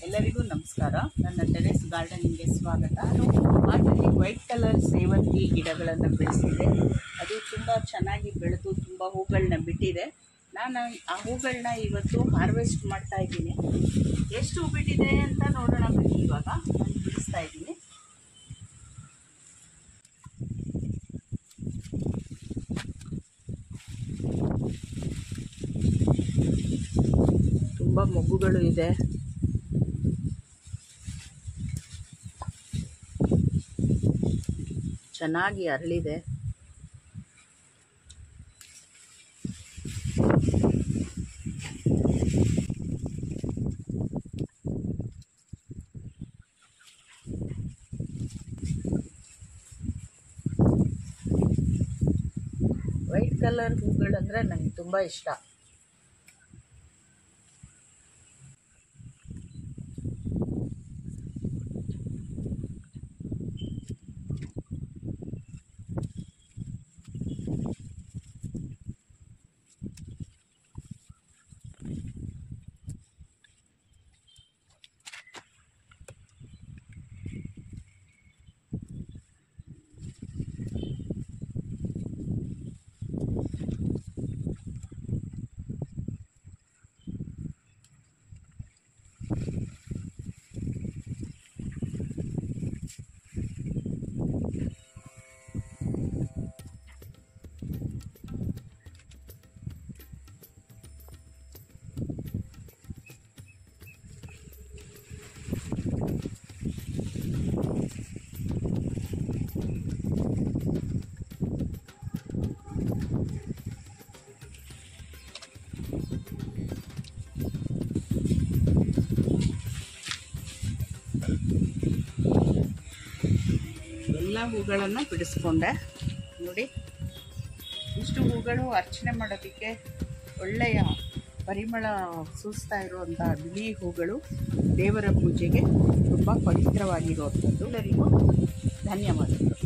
ಎಲ್ಲರಿಗೂ ನಮಸ್ಕಾರ. ನನ್ನ ಟೆರೆಸ್ ಗಾರ್ಡನಿಂಗ್ಗೆ ಸ್ವಾಗತ. ನಾನು ಮಾರ್ಕೆಟ್ಗೆ ವೈಟ್ ಕಲರ್ ಸೇವಂತಿ ಗಿಡಗಳನ್ನು ಬೆಳೆಸಿದೆ. ಅದು ತುಂಬ ಚೆನ್ನಾಗಿ ಬೆಳೆದು ತುಂಬ ಹೂಗಳನ್ನ ಬಿಟ್ಟಿದೆ. ನಾನು ಆ ಹೂಗಳನ್ನ ಇವತ್ತು ಹಾರ್ವೆಸ್ಟ್ ಮಾಡ್ತಾ ಇದ್ದೀನಿ. ಎಷ್ಟು ಹೂ ಬಿಟ್ಟಿದೆ ಅಂತ ನೋಡೋಣ ಬನ್ನಿ. ಇವಾಗ ನಾನು ಬಿಡಿಸ್ತಾ ಇದ್ದೀನಿ. ತುಂಬ ಮೊಗ್ಗುಗಳು ಇದೆ. ಚೆನ್ನಾಗಿ ಅರಳಿದೆ. ವೈಟ್ ಕಲರ್ ಹೂಗಳಂದ್ರೆ ನನಗೆ ತುಂಬ ಇಷ್ಟ. ಎಲ್ಲ ಹೂಗಳನ್ನು ಬಿಡಿಸ್ಕೊಂಡೆ. ನೋಡಿ, ಇಷ್ಟು ಹೂಗಳು ಅರ್ಚನೆ ಮಾಡೋದಕ್ಕೆ ಒಳ್ಳೆಯ ಪರಿಮಳ ಸೂಸ್ತಾ ಇರುವಂಥ ಬಿಳಿ ಹೂಗಳು ದೇವರ ಪೂಜೆಗೆ ತುಂಬ ಪವಿತ್ರವಾಗಿರುವಂಥದ್ದು. ಎಲ್ಲರಿಗೂ ಧನ್ಯವಾದಗಳು.